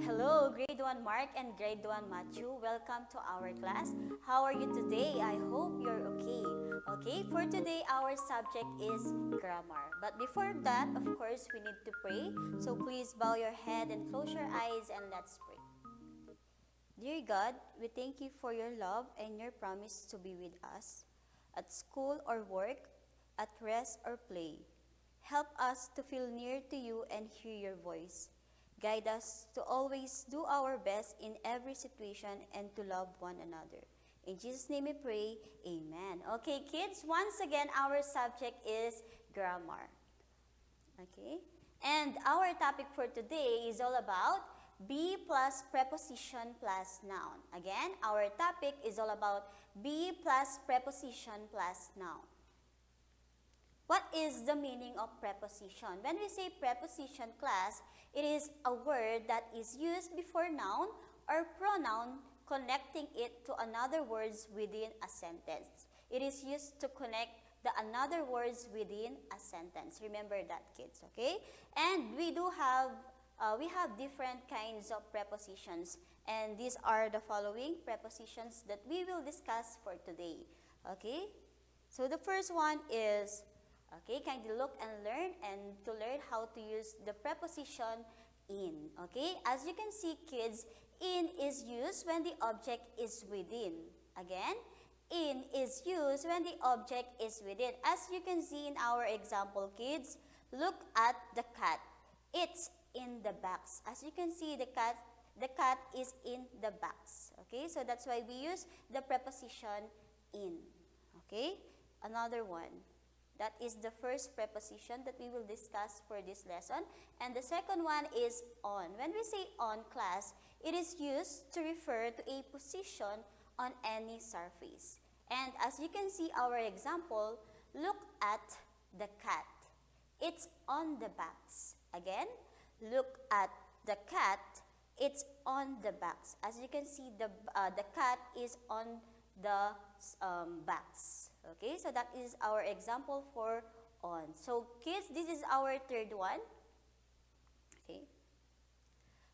Hello, grade 1 Mark and grade 1 Matthew. Welcome to our class. How are you today? I hope you're okay. Okay, for today, our subject is grammar. But before that, of course, we need to pray. So please bow your head and close your eyes and let's pray. Dear God, we thank you for your love and your promise to be with us at school or work, at rest or play. Help us to feel near to you and hear your voice. Guide us to always do our best in every situation and to love one another. In Jesus' name we pray, amen. Okay, kids, once again, our subject is grammar. Okay? And our topic for today is all about be plus preposition plus noun. Again, our topic is all about be plus preposition plus noun. What is the meaning of preposition? When we say preposition, class, it is a word that is used before noun or pronoun connecting it to another words within a sentence. It is used to connect the another words within a sentence. Remember that, kids, okay? And we have different kinds of prepositions, and these are the following prepositions that we will discuss for today. Okay? So the first one is, okay, kindly look and to learn how to use the preposition in. Okay? As you can see, kids, in is used when the object is within. Again, in is used when the object is within. As you can see in our example, kids, look at the cat. It's in the box. As you can see, the cat is in the box. Okay? So that's why we use the preposition in. Okay? Another one. That is the first preposition that we will discuss for this lesson. And the second one is on. When we say on, class, it is used to refer to a position on any surface. And as you can see our example, look at the cat. It's on the box. Again, look at the cat. It's on the box. As you can see, the cat is on the box. Okay, so that is our example for on. So kids, this is our third one. Okay.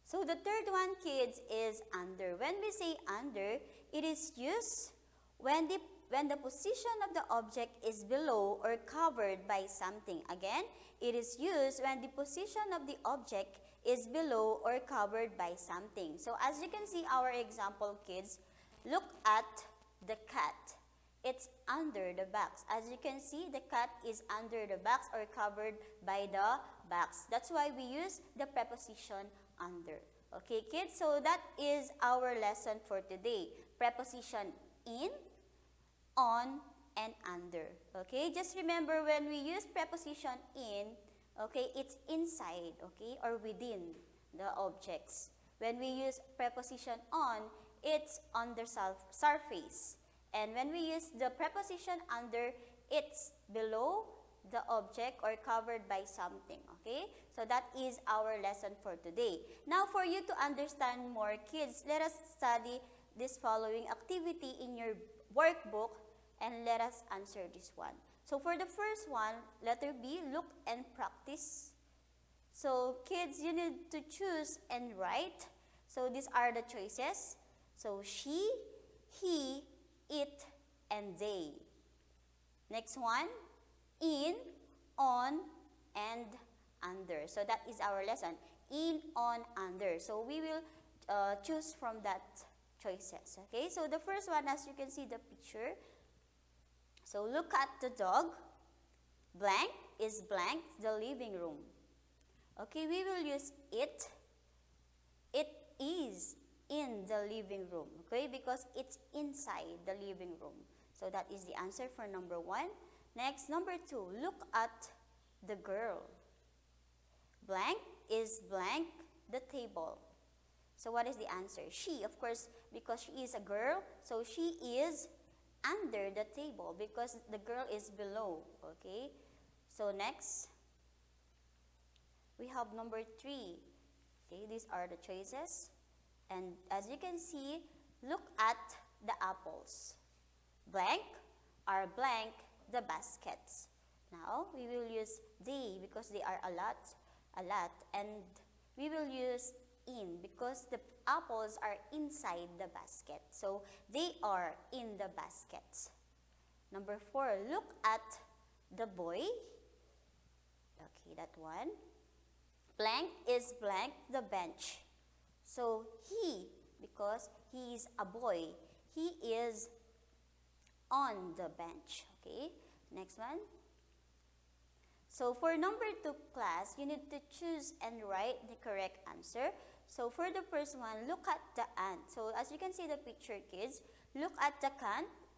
So the third one, kids, is under. When we say under, it is used when the position of the object is below or covered by something. Again, it is used when the position of the object is below or covered by something. So as you can see our example, kids, look at the cat. It's under the box. As you can see, the cat is under the box or covered by the box. That's why we use the preposition under. Okay, kids? So that is our lesson for today. Preposition in, on, and under. Okay? Just remember when we use preposition in, okay, it's inside, okay, or within the objects. When we use preposition on, it's on the surface. And when we use the preposition under, it's below the object or covered by something, okay? So that is our lesson for today. Now, for you to understand more, kids, let us study this following activity in your workbook and let us answer this one. So for the first one, letter B, look and practice. So kids, you need to choose and write. So these are the choices. So she, he, it, and they. Next one, in, on, and under. So that is our lesson. In, on, under. So we will choose from that choices. Okay, so the first one, as you can see the picture. So look at the dog. Blank is blank, the living room. Okay, we will use it. It is in the living room, okay, because it's inside the living room. So that is the answer for number one. Next, number two, look at the girl. Blank is blank, the table. So what is the answer? She, of course, because she is a girl, so she is under the table because the girl is below, okay? So next, we have number three. Okay, these are the choices. And as you can see, look at the apples. Blank are blank the baskets. Now, we will use they because they are a lot, and we will use in because the apples are inside the basket. So, they are in the basket. Number 4, look at the boy. Okay, that one. Blank is blank the bench. So, he, because he is a boy, he is on the bench. Okay, next one. So, for number 2 class, you need to choose and write the correct answer. So, for the first one, look at the ant. So, as you can see the picture, kids, look at the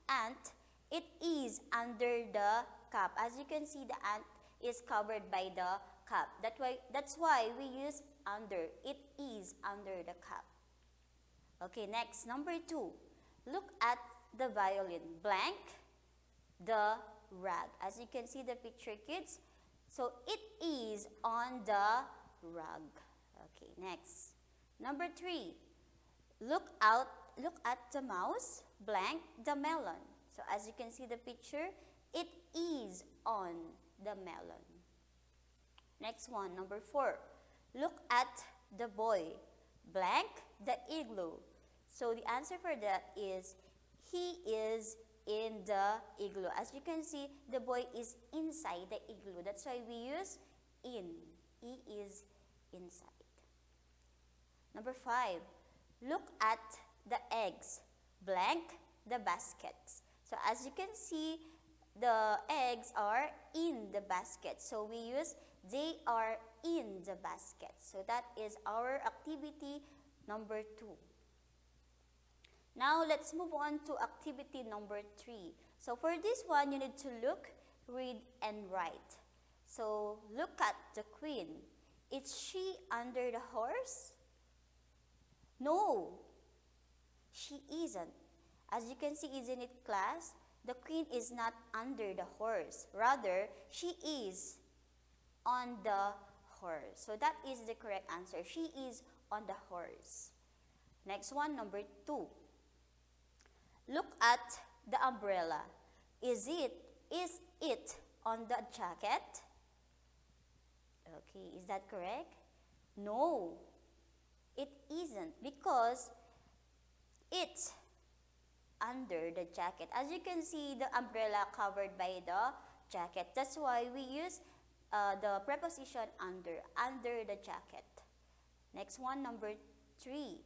ant. It is under the cup. As you can see, the ant is covered by the cup. That's why we use under. It is under the cup. Okay, next, number 2. Look at the violin. Blank the rug. As you can see the picture, kids, so it is on the rug. Okay, next. Number 3. Look at the mouse. Blank the melon. So as you can see the picture, it is on the melon. Next one, number 4. Look at the boy. Blank the igloo. So the answer for that is he is in the igloo. As you can see, the boy is inside the igloo. That's why we use in. He is inside. Number 5. Look at the eggs. Blank the baskets. So as you can see, the eggs are in the basket. So we use they are in the basket. So that is our activity number 2. Now, let's move on to activity number 3. So, for this one, you need to look, read, and write. So, look at the queen. Is she under the horse? No, she isn't. As you can see, isn't it, class? The queen is not under the horse. Rather, she is on the horse. So, that is the correct answer. She is on the horse. Next one, number 2. Look at the umbrella. Is it on the jacket? Okay, is that correct? No, it isn't because it's under the jacket. As you can see, the umbrella covered by the jacket. That's why we use the preposition under the jacket. Next one, number 3.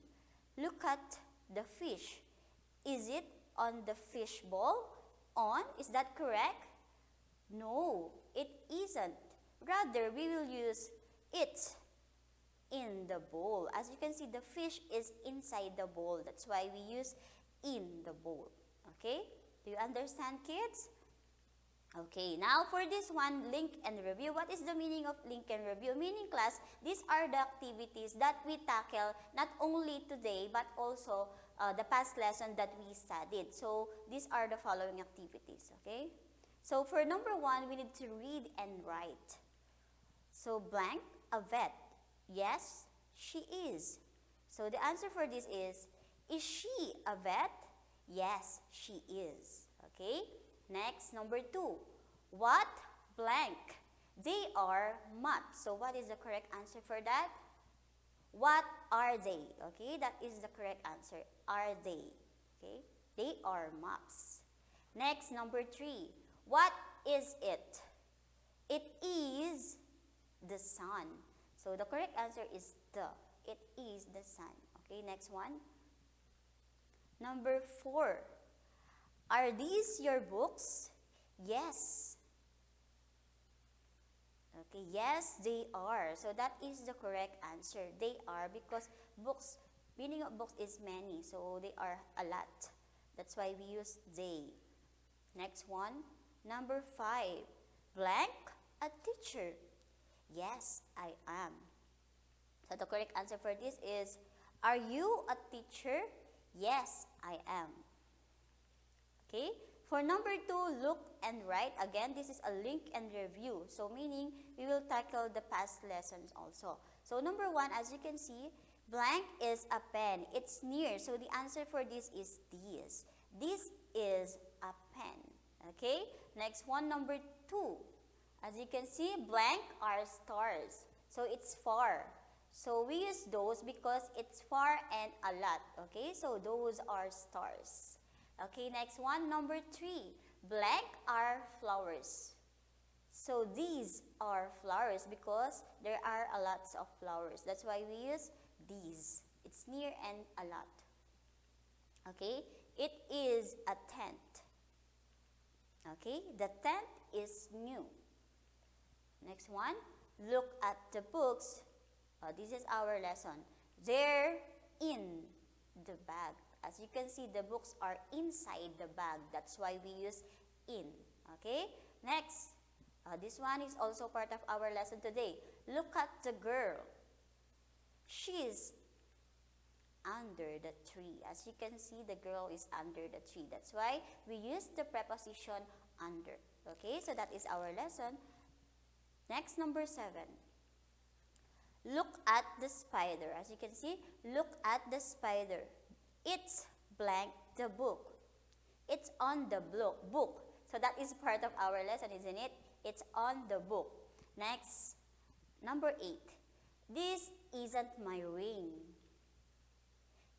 Look at the fish. Is it on the fish bowl? On, is that correct? No, it isn't. Rather, we will use it in the bowl. As you can see, the fish is inside the bowl. That's why we use in the bowl. Okay? Do you understand, kids? Okay, now for this one, link and review. What is the meaning of link and review? Meaning, class, these are the activities that we tackle not only today but also the past lesson that we studied. So, these are the following activities, okay? So, for number 1, we need to read and write. So, blank, a vet. Yes, she is. So, the answer for this is she a vet? Yes, she is. Okay? Next, number 2. What? Blank. They are mops. So, what is the correct answer for that? What are they? Okay, that is the correct answer. Are they? Okay, they are mops. Next, number 3. What is it? It is the sun. So, the correct answer is the. It is the sun. Okay, next one. Number 4. Are these your books? Yes. Okay, yes, they are. So that is the correct answer. They are because books, meaning of books is many. So they are a lot. That's why we use they. Next one, number 5. Blank, a teacher. Yes, I am. So the correct answer for this is, are you a teacher? Yes, I am. Okay? For number 2, look and write. Again, this is a link and review. So meaning, we will tackle the past lessons also. So number 1, as you can see, blank is a pen. It's near. So the answer for this is this. This is a pen. Okay? Next one, number 2. As you can see, blank are stars. So it's far. So we use those because it's far and a lot. Okay, so those are stars. Okay, next one, number 3. Blank are flowers. So these are flowers because there are a lot of flowers. That's why we use these. It's near and a lot. Okay, it is a tent. Okay, the tent is new. Next one, look at the books. This is our lesson. They're in the bag. As you can see, the books are inside the bag. That's why we use in. Okay, next. This one is also part of our lesson today. Look at the girl. She's under the tree. As you can see, the girl is under the tree. That's why we use the preposition under. Okay, so that is our lesson. Next, number 7. Look at the spider. As you can see, look at the spider. It's blank the book. It's on the book. So that is part of our lesson, isn't it? It's on the book. Next, number 8. This isn't my ring.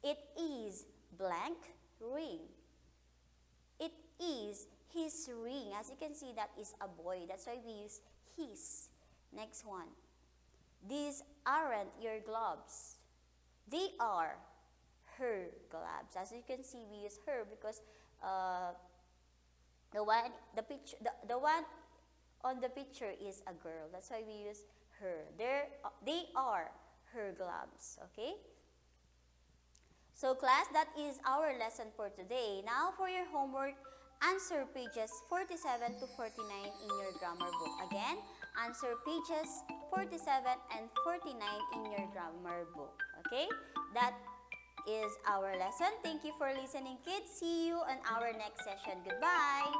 It is blank ring. It is his ring. As you can see, that is a boy. That's why we use his. Next one. These aren't your gloves. They are her gloves. As you can see, we use her because the one on the picture is a girl. That's why we use her. They are her gloves. Okay? So class, that is our lesson for today. Now for your homework, answer pages 47 to 49 in your grammar book. Again, answer pages 47 and 49 in your grammar book. Okay? That is our lesson. Thank you for listening, kids. See you on our next session. Goodbye!